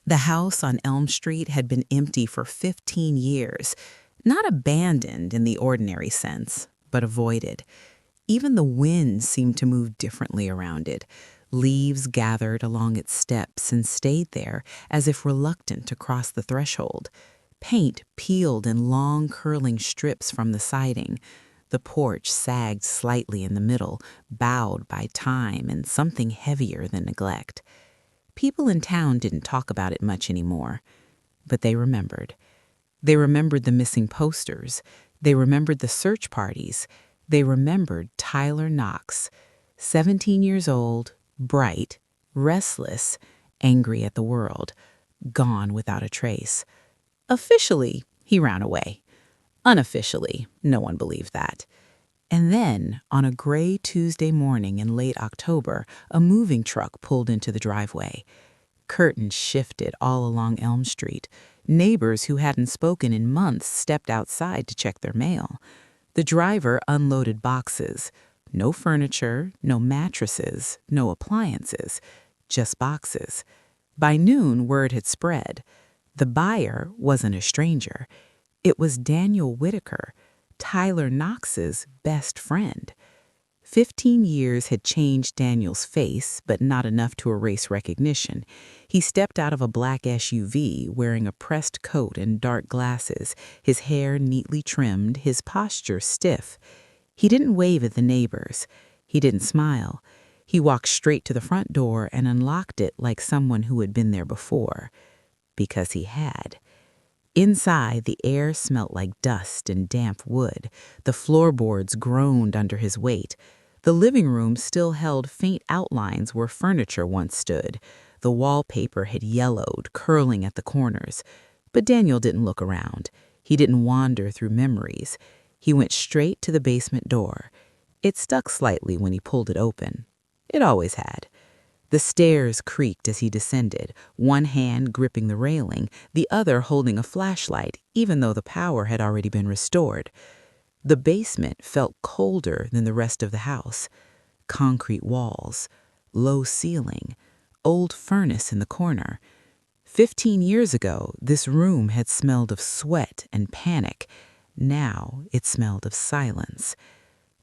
The house on Elm Street had been empty for 15 years, not abandoned in the ordinary sense, but avoided. Even the wind seemed to move differently around it. Leaves gathered along its steps and stayed there as if reluctant to cross the threshold. Paint peeled in long curling strips from the siding. The porch sagged slightly in the middle, bowed by time and something heavier than neglect. People in town didn't talk about it much anymore, but they remembered. They remembered the missing posters. They remembered the search parties. They remembered Tyler Knox, 17 years old, bright, restless, angry at the world, gone without a trace. Officially, he ran away. Unofficially, no one believed that. And then, on a gray Tuesday morning in late October, a moving truck pulled into the driveway. Curtains shifted all along Elm Street. Neighbors who hadn't spoken in months stepped outside to check their mail. The driver unloaded boxes. No furniture, no mattresses, no appliances, just boxes. By noon, word had spread. The buyer wasn't a stranger. It was Daniel Whitaker, Tyler Knox's best friend. 15 years had changed Daniel's face, but not enough to erase recognition. He stepped out of a black SUV wearing a pressed coat and dark glasses, his hair neatly trimmed, his posture stiff. He didn't wave at the neighbors. He didn't smile. He walked straight to the front door and unlocked it like someone who had been there before. Because he had. Inside, the air smelt like dust and damp wood. The floorboards groaned under his weight. The living room still held faint outlines where furniture once stood. The wallpaper had yellowed, curling at the corners. But Daniel didn't look around. He didn't wander through memories. He went straight to the basement door. It stuck slightly when he pulled it open. It always had. The stairs creaked as he descended, one hand gripping the railing, the other holding a flashlight, even though the power had already been restored. The basement felt colder than the rest of the house. Concrete walls, low ceiling, old furnace in the corner. 15 years ago, this room had smelled of sweat and panic. Now it smelled of silence.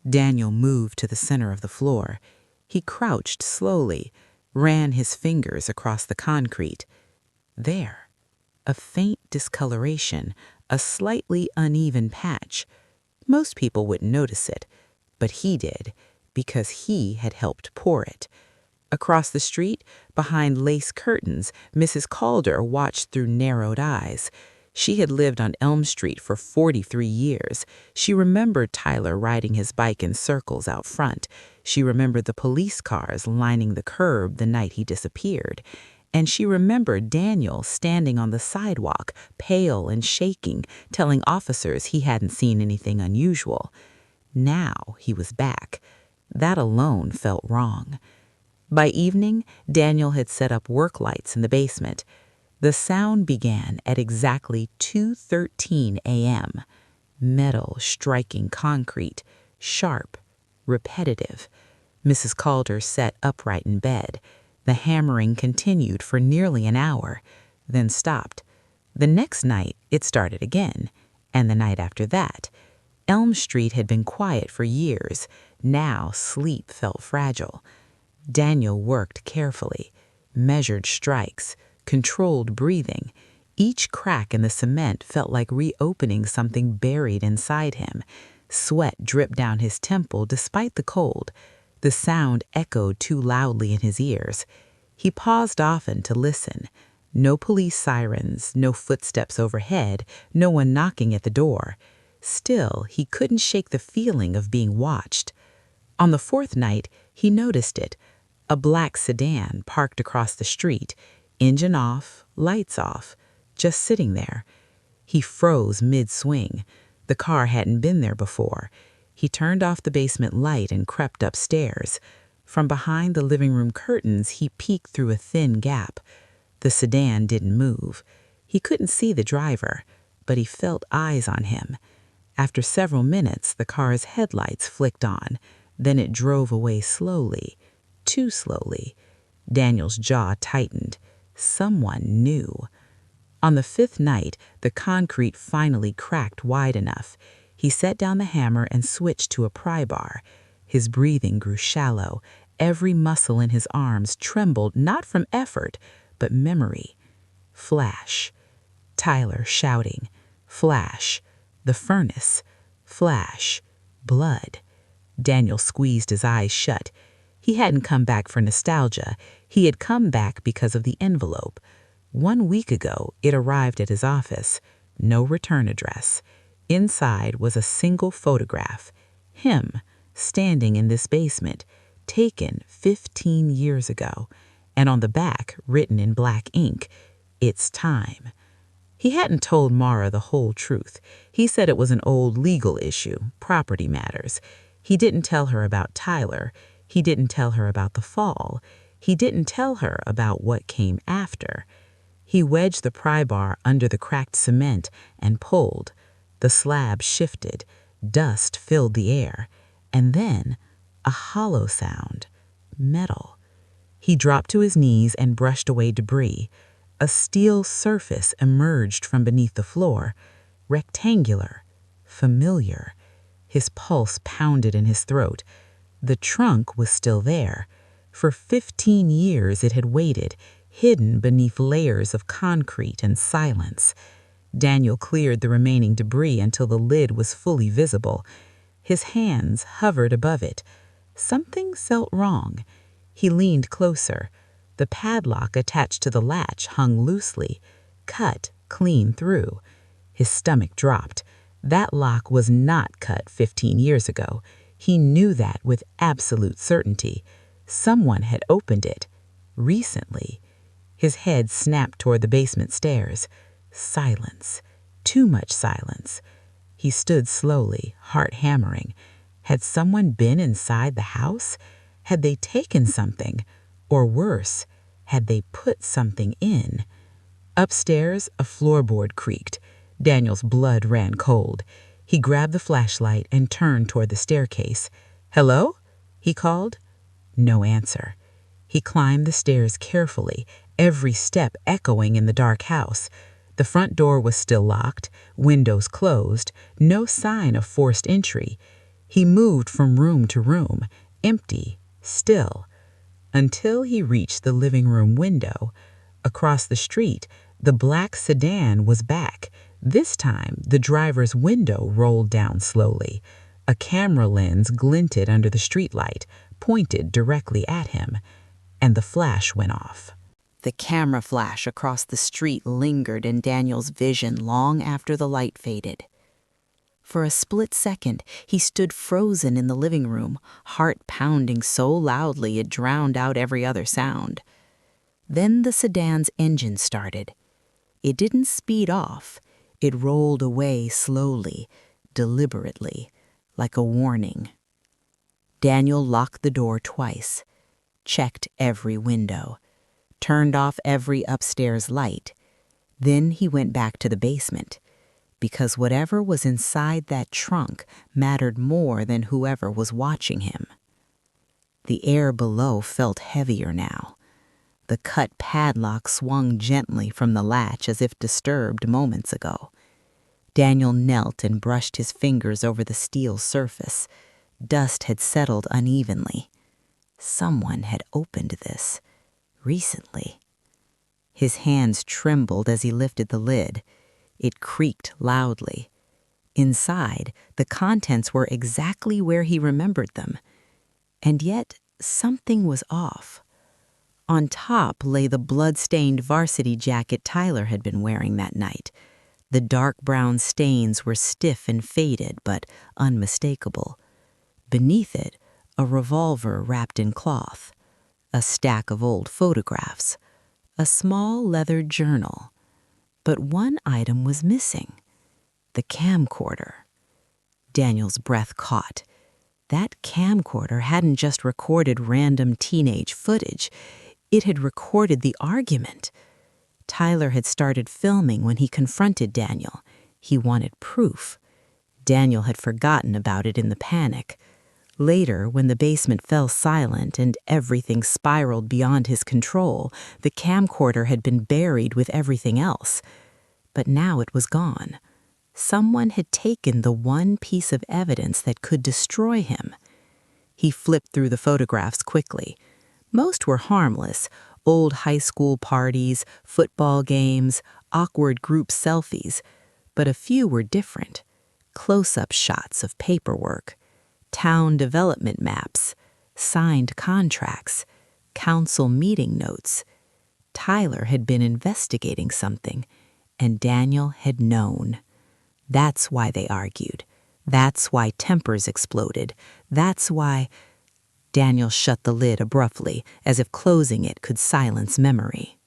Daniel moved to the center of the floor. He crouched slowly, ran his fingers across the concrete. There, a faint discoloration, a slightly uneven patch. Most people wouldn't notice it, but he did, because he had helped pour it. Across the street, behind lace curtains, Mrs. Calder watched through narrowed eyes. She had lived on Elm Street for 43 years. She remembered Tyler riding his bike in circles out front. She remembered the police cars lining the curb the night he disappeared. And she remembered Daniel standing on the sidewalk, pale and shaking, telling officers he hadn't seen anything unusual. Now he was back. That alone felt wrong. By evening, Daniel had set up work lights in the basement. The sound began at exactly 2:13 a.m. Metal striking concrete, sharp, repetitive. Mrs. Calder sat upright in bed. The hammering continued for nearly an hour, then stopped. The next night, it started again, and the night after that. Elm Street had been quiet for years. Now sleep felt fragile. Daniel worked carefully, measured strikes, controlled breathing. Each crack in the cement felt like reopening something buried inside him. Sweat dripped down his temple despite the cold. The sound echoed too loudly in his ears. He paused often to listen. No police sirens, no footsteps overhead, no one knocking at the door. Still, he couldn't shake the feeling of being watched. On the fourth night, he noticed it. A black sedan parked across the street, engine off, lights off, just sitting there. He froze mid-swing. The car hadn't been there before. He turned off the basement light and crept upstairs. From behind the living room curtains, he peeked through a thin gap. The sedan didn't move. He couldn't see the driver, but he felt eyes on him. After several minutes, the car's headlights flicked on. Then it drove away slowly, too slowly. Daniel's jaw tightened. Someone knew. On the fifth night, the concrete finally cracked wide enough. He set down the hammer and switched to a pry bar. His breathing grew shallow. Every muscle in his arms trembled not from effort, but memory. Flash. Tyler shouting. Flash. The furnace. Flash. Blood. Daniel squeezed his eyes shut. He hadn't come back for nostalgia. He had come back because of the envelope. 1 week ago, it arrived at his office. No return address. Inside was a single photograph. Him, standing in this basement, taken 15 years ago. And on the back, written in black ink, "It's time." He hadn't told Mara the whole truth. He said it was an old legal issue, property matters. He didn't tell her about Tyler. He didn't tell her about the fall. He didn't tell her about what came after. He wedged the pry bar under the cracked cement and pulled. The slab shifted. Dust filled the air. And then a hollow sound. Metal. He dropped to his knees and brushed away debris. A steel surface emerged from beneath the floor. Rectangular. Familiar. His pulse pounded in his throat. The trunk was still there. For 15 years it had waited, hidden beneath layers of concrete and silence. Daniel cleared the remaining debris until the lid was fully visible. His hands hovered above it. Something felt wrong. He leaned closer. The padlock attached to the latch hung loosely, cut clean through. His stomach dropped. That lock was not cut 15 years ago. He knew that with absolute certainty. Someone had opened it. Recently. His head snapped toward the basement stairs. Silence. Too much silence. He stood slowly, heart hammering. Had someone been inside the house? Had they taken something? Or worse, had they put something in? Upstairs, a floorboard creaked. Daniel's blood ran cold. He grabbed the flashlight and turned toward the staircase. "Hello?" he called. No answer. He climbed the stairs carefully, every step echoing in the dark house. The front door was still locked, windows closed, no sign of forced entry. He moved from room to room, empty, still, until he reached the living room window. Across the street, the black sedan was back. This time, the driver's window rolled down slowly. A camera lens glinted under the streetlight, pointed directly at him, and the flash went off. The camera flash across the street lingered in Daniel's vision long after the light faded. For a split second, he stood frozen in the living room, heart pounding so loudly it drowned out every other sound. Then the sedan's engine started. It didn't speed off. It rolled away slowly, deliberately, like a warning. Daniel locked the door twice, checked every window, turned off every upstairs light. Then he went back to the basement, because whatever was inside that trunk mattered more than whoever was watching him. The air below felt heavier now. The cut padlock swung gently from the latch as if disturbed moments ago. Daniel knelt and brushed his fingers over the steel surface. Dust had settled unevenly. Someone had opened this recently. His hands trembled as he lifted the lid. It creaked loudly. Inside, the contents were exactly where he remembered them. And yet, something was off. On top lay the blood-stained varsity jacket Tyler had been wearing that night. The dark brown stains were stiff and faded, but unmistakable. Beneath it, a revolver wrapped in cloth, a stack of old photographs, a small leather journal. But one item was missing: the camcorder. Daniel's breath caught. That camcorder hadn't just recorded random teenage footage. It had recorded the argument. Tyler had started filming when he confronted Daniel. He wanted proof. Daniel had forgotten about it in the panic. Later, when the basement fell silent and everything spiraled beyond his control, the camcorder had been buried with everything else. But now it was gone. Someone had taken the one piece of evidence that could destroy him. He flipped through the photographs quickly. Most were harmless: old high school parties, football games, awkward group selfies. But a few were different. Close-up shots of paperwork, town development maps, signed contracts, council meeting notes. Tyler had been investigating something, and Daniel had known. That's why they argued. That's why tempers exploded. That's why... Daniel shut the lid abruptly, as if closing it could silence memory.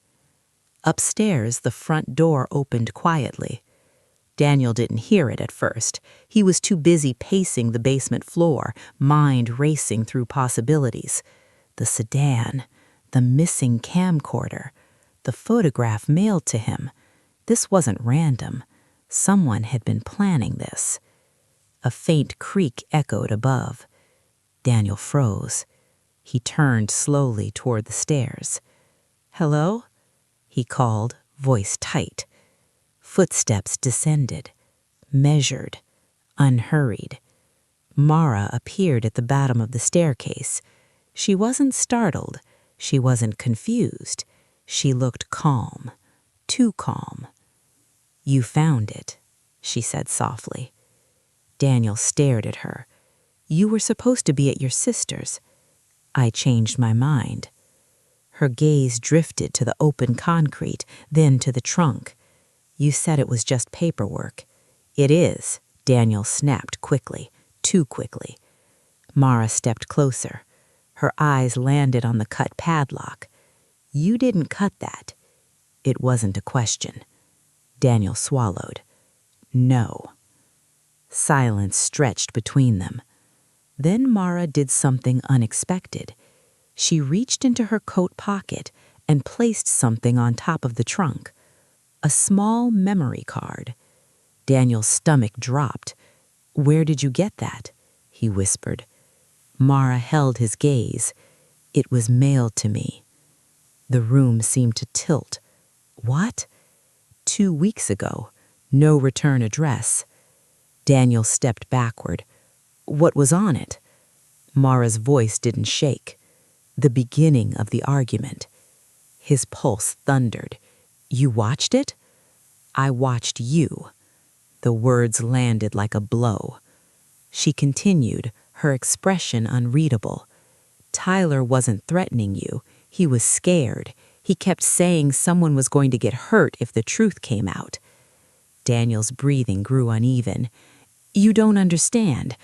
Upstairs, the front door opened quietly. Daniel didn't hear it at first. He was too busy pacing the basement floor, mind racing through possibilities. The sedan, the missing camcorder, the photograph mailed to him. This wasn't random. Someone had been planning this. A faint creak echoed above. Daniel froze. He turned slowly toward the stairs. "Hello?" he called, voice tight. Footsteps descended, measured, unhurried. Mara appeared at the bottom of the staircase. She wasn't startled. She wasn't confused. She looked calm, too calm. "You found it," she said softly. Daniel stared at her. "You were supposed to be at your sister's." "I changed my mind." Her gaze drifted to the open concrete, then to the trunk. "You said it was just paperwork." "It is," Daniel snapped quickly, too quickly. Mara stepped closer. Her eyes landed on the cut padlock. "You didn't cut that." It wasn't a question. Daniel swallowed. "No." Silence stretched between them. Then Mara did something unexpected. She reached into her coat pocket and placed something on top of the trunk. A small memory card. Daniel's stomach dropped. "Where did you get that?" he whispered. Mara held his gaze. "It was mailed to me." The room seemed to tilt. "What?" "2 weeks ago. No return address." Daniel stepped backward. "What was on it?" Mara's voice didn't shake. The beginning of the argument. His pulse thundered. "You watched it?" "I watched you." The words landed like a blow. She continued, her expression unreadable. "Tyler wasn't threatening you. He was scared. He kept saying someone was going to get hurt if the truth came out." Daniel's breathing grew uneven. "You don't understand."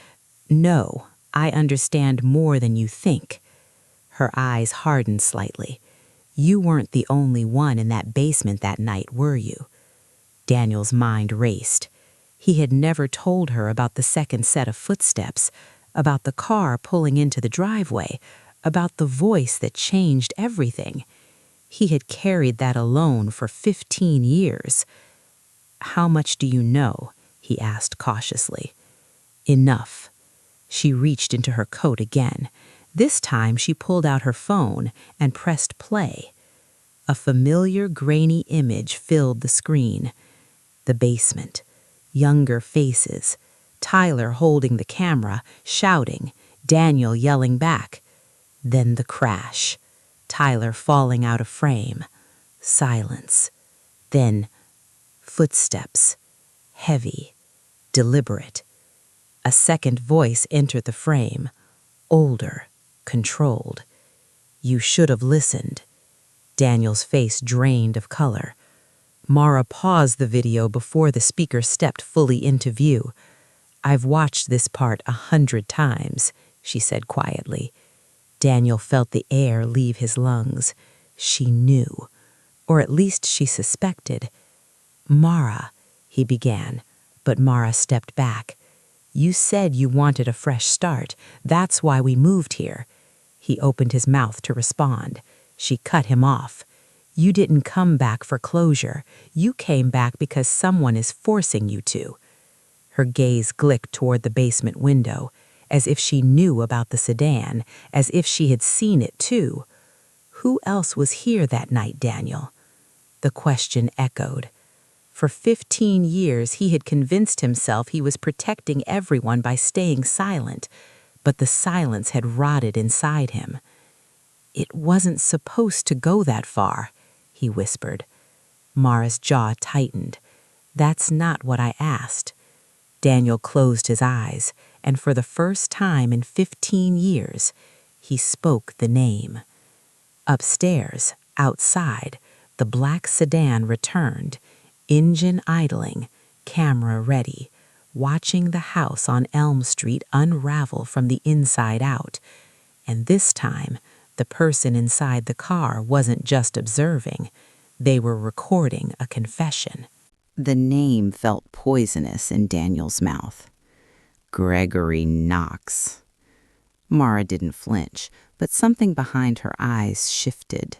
"No, I understand more than you think." Her eyes hardened slightly. "You weren't the only one in that basement that night, were you?" Daniel's mind raced. He had never told her about the second set of footsteps, about the car pulling into the driveway, about the voice that changed everything. He had carried that alone for 15 years. "How much do you know?" he asked cautiously. "Enough." She reached into her coat again. This time she pulled out her phone and pressed play. A familiar grainy image filled the screen. The basement. Younger faces. Tyler holding the camera, shouting. Daniel yelling back. Then the crash. Tyler falling out of frame. Silence. Then footsteps. Heavy. Deliberate. A second voice entered the frame. Older. Controlled. "You should have listened." Daniel's face drained of color. Mara paused the video before the speaker stepped fully into view. "I've watched this part 100 times," she said quietly. Daniel felt the air leave his lungs. She knew, or at least she suspected. "Mara," he began, but Mara stepped back. "You said you wanted a fresh start. That's why we moved here." He opened his mouth to respond. She cut him off. "You didn't come back for closure. You came back because someone is forcing you to." Her gaze glicked toward the basement window. as if she knew about the sedan, as if she had seen it too. Who else was here that night, Daniel? The question echoed. For 15 years, he had convinced himself he was protecting everyone by staying silent, but the silence had rotted inside him. "It wasn't supposed to go that far," he whispered. Mara's jaw tightened. "That's not what I asked." Daniel closed his eyes, and for the first time in 15 years, he spoke the name. Upstairs, outside, the black sedan returned, engine idling, camera ready, watching the house on Elm Street unravel from the inside out. And this time, the person inside the car wasn't just observing. They were recording a confession. The name felt poisonous in Daniel's mouth. Gregory Knox. Mara didn't flinch, but something behind her eyes shifted.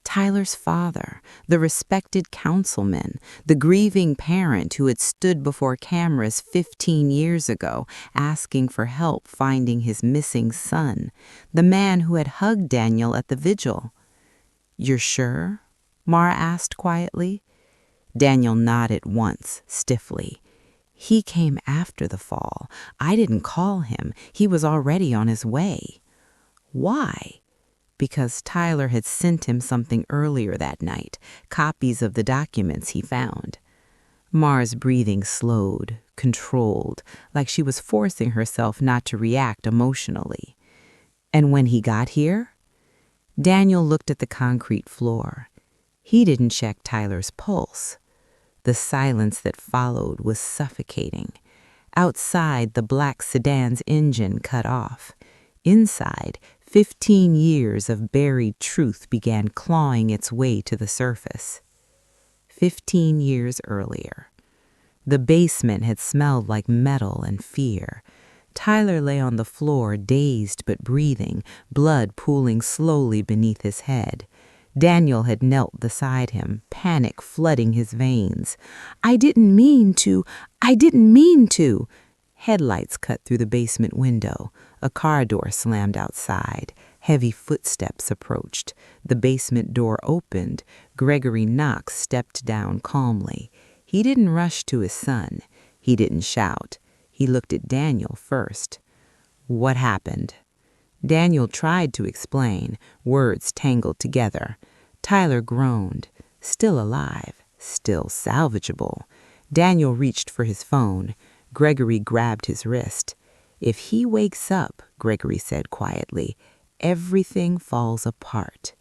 Tyler's father, the respected councilman, the grieving parent who had stood before cameras 15 years ago asking for help finding his missing son, the man who had hugged Daniel at the vigil. "You're sure?" Mara asked quietly. Daniel nodded once, stiffly. "He came after the fall. I didn't call him. He was already on his way." "Why?" "Because Tyler had sent him something earlier that night, copies of the documents he found." Mara's breathing slowed, controlled, like she was forcing herself not to react emotionally. "And when he got here?" Daniel looked at the concrete floor. He didn't check Tyler's pulse. The silence that followed was suffocating. Outside, the black sedan's engine cut off. Inside, 15 years of buried truth began clawing its way to the surface. 15 years earlier. The basement had smelled like metal and fear. Tyler lay on the floor, dazed but breathing, blood pooling slowly beneath his head. Daniel had knelt beside him, panic flooding his veins. I didn't mean to. Headlights cut through the basement window. A car door slammed outside. Heavy footsteps approached. The basement door opened. Gregory Knox stepped down calmly. He didn't rush to his son. He didn't shout. He looked at Daniel first. "What happened?" Daniel tried to explain, words tangled together. Tyler groaned. Still alive, still salvageable. Daniel reached for his phone. Gregory grabbed his wrist. "If he wakes up," Gregory said quietly, "everything falls apart."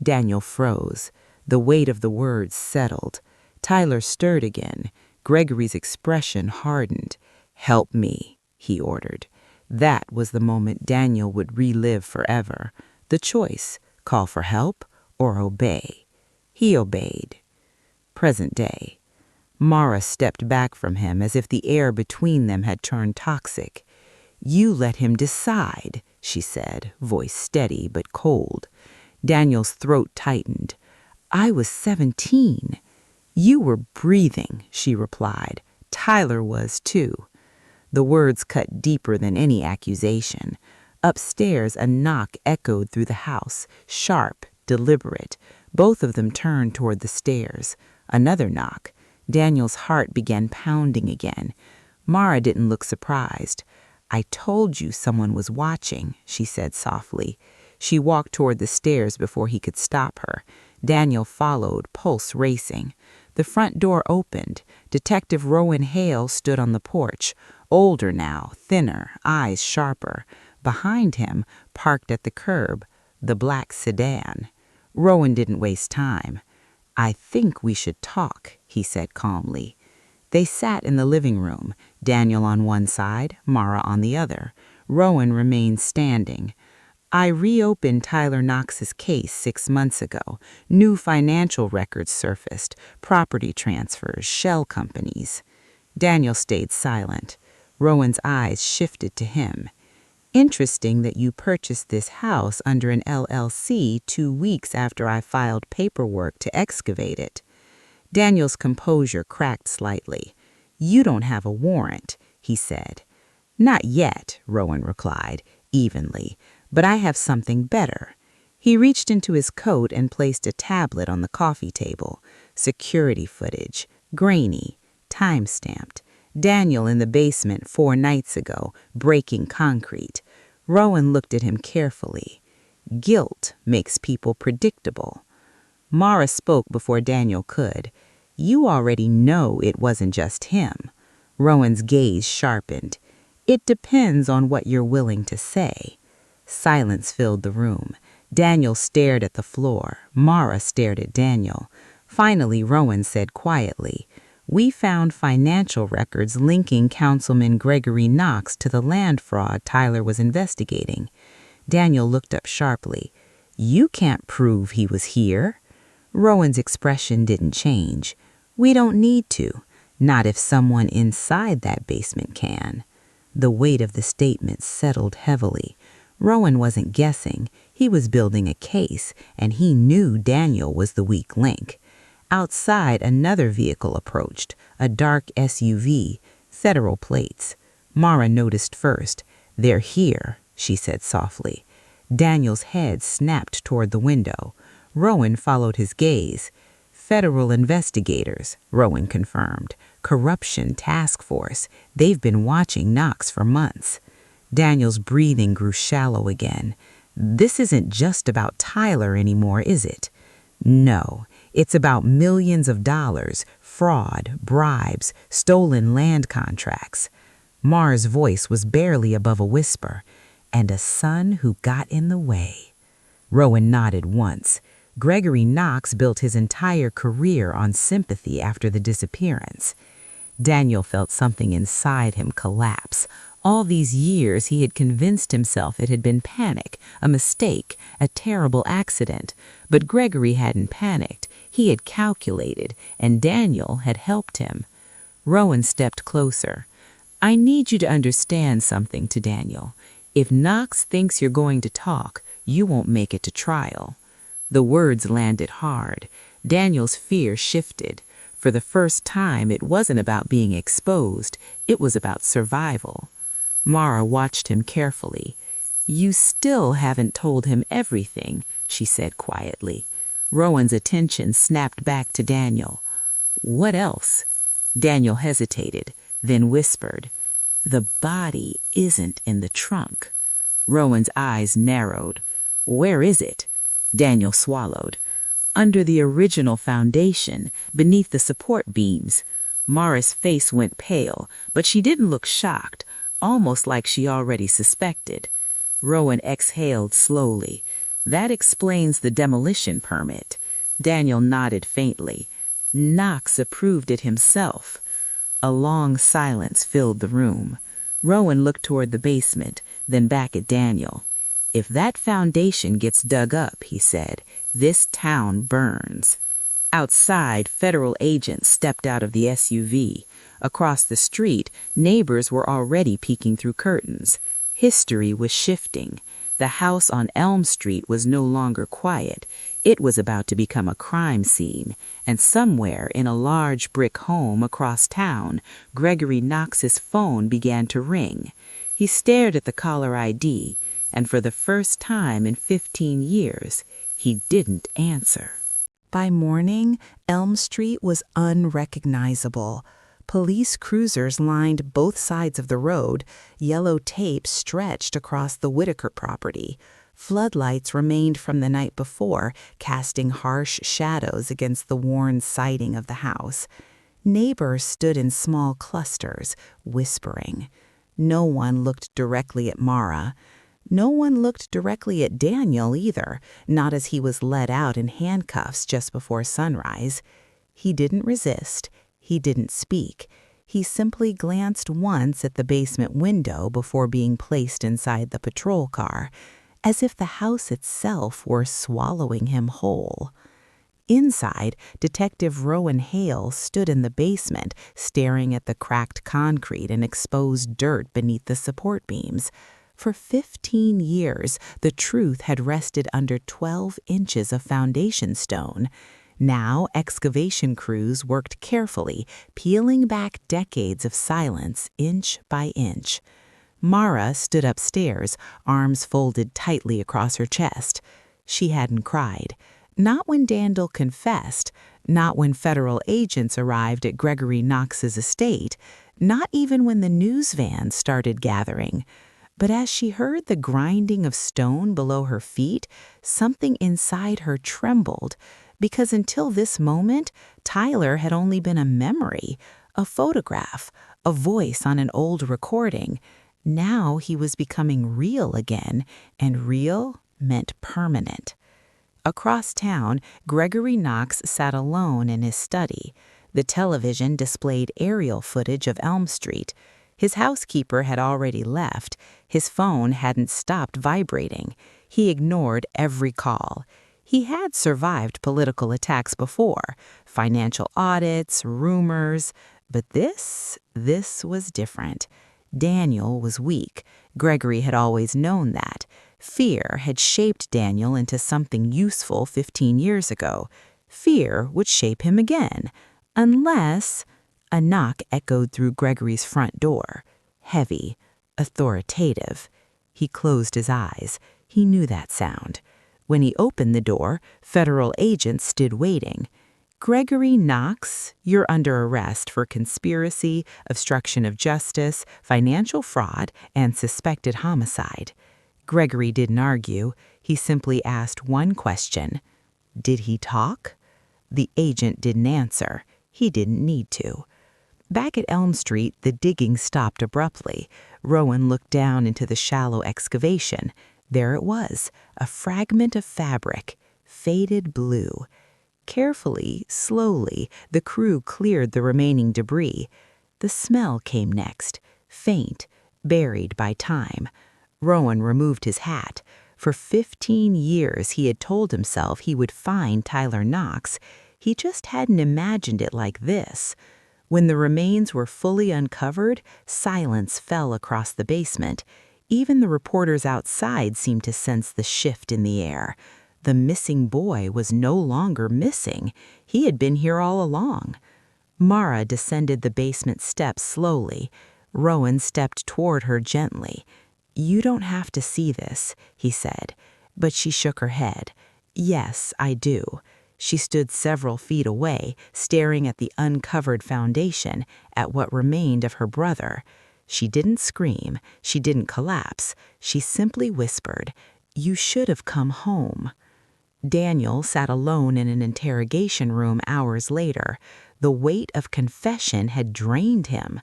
Daniel froze. The weight of the words settled. Tyler stirred again. Gregory's expression hardened. "Help me," he ordered. That was the moment Daniel would relive forever. The choice, call for help or obey. He obeyed. Present day. Mara stepped back from him as if the air between them had turned toxic. "You let him decide," she said, voice steady but cold. Daniel's throat tightened. "I was 17. "You were breathing," she replied. "Tyler was too." The words cut deeper than any accusation. Upstairs, a knock echoed through the house, sharp, deliberate. Both of them turned toward the stairs. Another knock. Daniel's heart began pounding again. Mara didn't look surprised. "I told you someone was watching," she said softly. She walked toward the stairs before he could stop her. Daniel followed, pulse racing. The front door opened. Detective Rowan Hale stood on the porch. Older now, thinner, eyes sharper. Behind him, parked at the curb, the black sedan. Rowan didn't waste time. "I think we should talk," he said calmly. They sat in the living room, Daniel on one side, Mara on the other. Rowan remained standing. "I reopened Tyler Knox's case 6 months ago. New financial records surfaced, property transfers, shell companies." Daniel stayed silent. Rowan's eyes shifted to him. "Interesting that you purchased this house under an LLC 2 weeks after I filed paperwork to excavate it." Daniel's composure cracked slightly. "You don't have a warrant," he said. "Not yet," Rowan replied, evenly, "but I have something better." He reached into his coat and placed a tablet on the coffee table. Security footage, grainy, time-stamped. Daniel in the basement 4 nights ago, breaking concrete. Rowan looked at him carefully. Guilt makes people predictable. Mara spoke before Daniel could. "You already know it wasn't just him." Rowan's gaze sharpened. "It depends on what you're willing to say." Silence filled the room. Daniel stared at the floor. Mara stared at Daniel. Finally, Rowan said quietly, "We found financial records linking Councilman Gregory Knox to the land fraud Tyler was investigating." Daniel looked up sharply. "You can't prove he was here." Rowan's expression didn't change. "We don't need to. Not if someone inside that basement can." The weight of the statement settled heavily. Rowan wasn't guessing. He was building a case, and he knew Daniel was the weak link. Outside, another vehicle approached, a dark SUV, federal plates. Mara noticed first. "They're here," she said softly. Daniel's head snapped toward the window. Rowan followed his gaze. "Federal investigators," Rowan confirmed. "Corruption task force. They've been watching Knox for months." Daniel's breathing grew shallow again. "This isn't just about Tyler anymore, is it?" "No, it's about millions of dollars, fraud, bribes, stolen land contracts." Mara's voice was barely above a whisper. "And a son who got in the way." Rowan nodded once. Gregory Knox built his entire career on sympathy after the disappearance. Daniel felt something inside him collapse. All these years he had convinced himself it had been panic, a mistake, a terrible accident. But Gregory hadn't panicked. He had calculated, and Daniel had helped him. Rowan stepped closer. "I need you to understand something," to Daniel. "If Knox thinks you're going to talk, you won't make it to trial." The words landed hard. Daniel's fear shifted. For the first time, it wasn't about being exposed. It was about survival. Mara watched him carefully. "You still haven't told him everything," she said quietly. Rowan's attention snapped back to Daniel. "What else?" Daniel hesitated, then whispered, "The body isn't in the trunk." Rowan's eyes narrowed. "Where is it?" Daniel swallowed. "Under the original foundation, beneath the support beams." Mara's face went pale, but she didn't look shocked, almost like she already suspected. Rowan exhaled slowly. "That explains the demolition permit." Daniel nodded faintly. "Knox approved it himself." A long silence filled the room. Rowan looked toward the basement, then back at Daniel. "If that foundation gets dug up," he said, "this town burns." Outside, federal agents stepped out of the SUV. Across the street, neighbors were already peeking through curtains. History was shifting. The house on Elm Street was no longer quiet. It was about to become a crime scene, and somewhere in a large brick home across town, Gregory Knox's phone began to ring. He stared at the caller ID, and for the first time in 15 years, he didn't answer. By morning, Elm Street was unrecognizable. Police cruisers lined both sides of the road. Yellow tape stretched across the Whitaker property. Floodlights remained from the night before, casting harsh shadows against the worn siding of the house. Neighbors stood in small clusters, whispering. No one looked directly at Mara. No one looked directly at Daniel either, not as he was led out in handcuffs just before sunrise. He didn't resist. He didn't speak. He simply glanced once at the basement window before being placed inside the patrol car, as if the house itself were swallowing him whole. Inside, Detective Rowan Hale stood in the basement, staring at the cracked concrete and exposed dirt beneath the support beams. For 15 years, the truth had rested under 12 inches of foundation stone. Now, excavation crews worked carefully, peeling back decades of silence inch by inch. Mara stood upstairs, arms folded tightly across her chest. She hadn't cried. Not when Daniel confessed, not when federal agents arrived at Gregory Knox's estate, not even when the news vans started gathering. But as she heard the grinding of stone below her feet, something inside her trembled, because until this moment, Tyler had only been a memory, a photograph, a voice on an old recording. Now he was becoming real again, and real meant permanent. Across town, Gregory Knox sat alone in his study. The television displayed aerial footage of Elm Street. His housekeeper had already left. His phone hadn't stopped vibrating. He ignored every call. He had survived political attacks before, financial audits, rumors, but this was different. Daniel was weak. Gregory had always known that. Fear had shaped Daniel into something useful 15 years ago. Fear would shape him again, unless... A knock echoed through Gregory's front door. Heavy, authoritative. He closed his eyes. He knew that sound. When he opened the door, federal agents stood waiting. "Gregory Knox, you're under arrest for conspiracy, obstruction of justice, financial fraud, and suspected homicide." Gregory didn't argue. He simply asked one question. Did he talk? The agent didn't answer. He didn't need to. Back at Elm Street, the digging stopped abruptly. Rowan looked down into the shallow excavation. There it was, a fragment of fabric, faded blue. Carefully, slowly, the crew cleared the remaining debris. The smell came next, faint, buried by time. Rowan removed his hat. For 15 years he had told himself he would find Tyler Knox. He just hadn't imagined it like this. When the remains were fully uncovered, silence fell across the basement. Even the reporters outside seemed to sense the shift in the air. The missing boy was no longer missing. He had been here all along. Mara descended the basement steps slowly. Rowan stepped toward her gently. "You don't have to see this," he said. But she shook her head. "Yes, I do." She stood several feet away, staring at the uncovered foundation, at what remained of her brother. She didn't scream. She didn't collapse. She simply whispered, "You should have come home." Daniel sat alone in an interrogation room hours later. The weight of confession had drained him.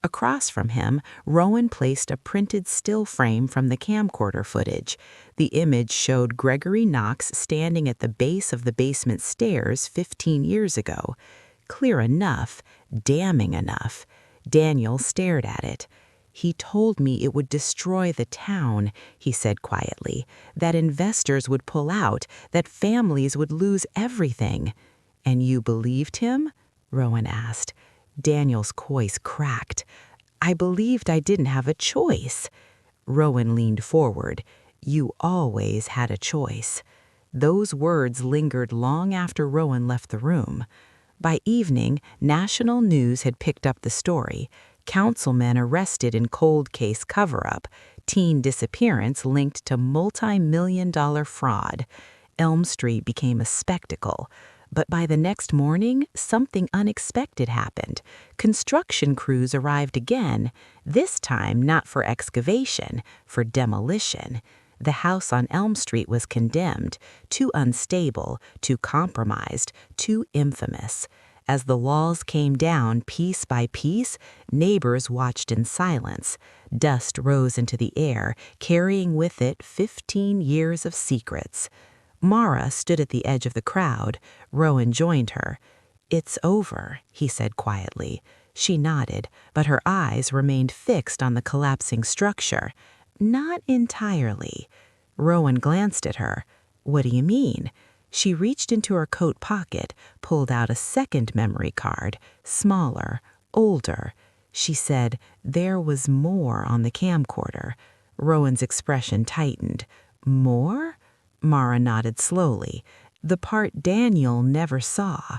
Across from him, Rowan placed a printed still frame from the camcorder footage. The image showed Gregory Knox standing at the base of the basement stairs 15 years ago. Clear enough, damning enough. Daniel stared at it. "He told me it would destroy the town," he said quietly, "that investors would pull out, that families would lose everything." "And you believed him?" Rowan asked. Daniel's voice cracked. "I believed I didn't have a choice." Rowan leaned forward. "You always had a choice." Those words lingered long after Rowan left the room. By evening, national news had picked up the story. Councilmen arrested in cold case cover-up. Teen disappearance linked to multi-million-dollar fraud. Elm Street became a spectacle. But by the next morning, something unexpected happened. Construction crews arrived again, this time not for excavation, for demolition. The house on Elm Street was condemned, too unstable, too compromised, too infamous. As the walls came down piece by piece, neighbors watched in silence. Dust rose into the air, carrying with it 15 years of secrets. Mara stood at the edge of the crowd. Rowan joined her. "It's over," he said quietly. She nodded, but her eyes remained fixed on the collapsing structure. "Not entirely." Rowan glanced at her. "What do you mean?" She reached into her coat pocket, pulled out a second memory card, smaller, older. She said, "There was more on the camcorder." Rowan's expression tightened. "More?" Mara nodded slowly. "The part Daniel never saw."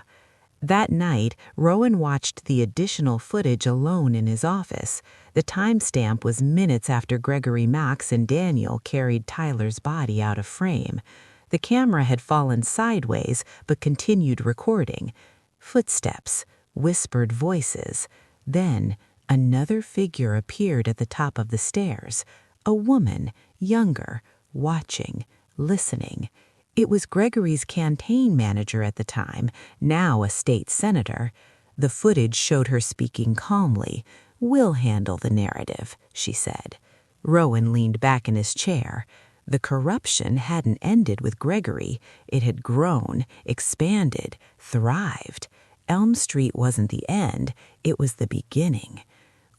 That night, Rowan watched the additional footage alone in his office. The timestamp was minutes after Gregory Max and Daniel carried Tyler's body out of frame. The camera had fallen sideways but continued recording. Footsteps, whispered voices. Then, another figure appeared at the top of the stairs. A woman, younger, watching, listening. It was Gregory's campaign manager at the time, now a state senator. The footage showed her speaking calmly. "We'll handle the narrative," she said. Rowan leaned back in his chair. The corruption hadn't ended with Gregory. It had grown, expanded, thrived. Elm Street wasn't the end, it was the beginning.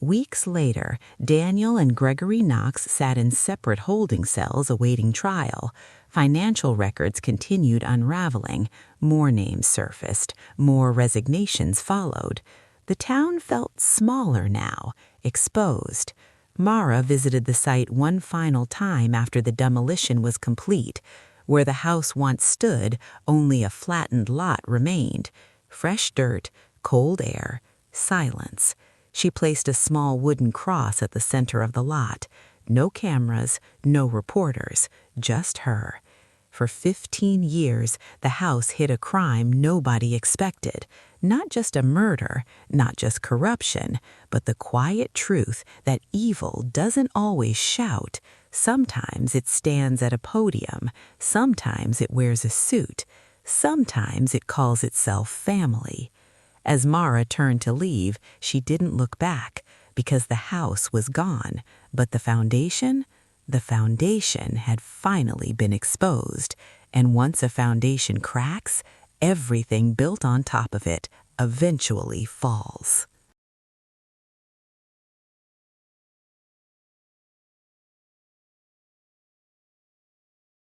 Weeks later, Daniel and Gregory Knox sat in separate holding cells awaiting trial. Financial records continued unraveling. More names surfaced. More resignations followed. The town felt smaller now, exposed. Mara visited the site one final time after the demolition was complete. Where the house once stood, only a flattened lot remained. Fresh dirt, cold air, silence. She placed a small wooden cross at the center of the lot. No cameras, no reporters, just her. For 15 years, the house hid a crime nobody expected. Not just a murder, not just corruption, but the quiet truth that evil doesn't always shout. Sometimes it stands at a podium. Sometimes it wears a suit. Sometimes it calls itself family. As Mara turned to leave, she didn't look back because the house was gone. But the foundation had finally been exposed. And once a foundation cracks, everything built on top of it eventually falls.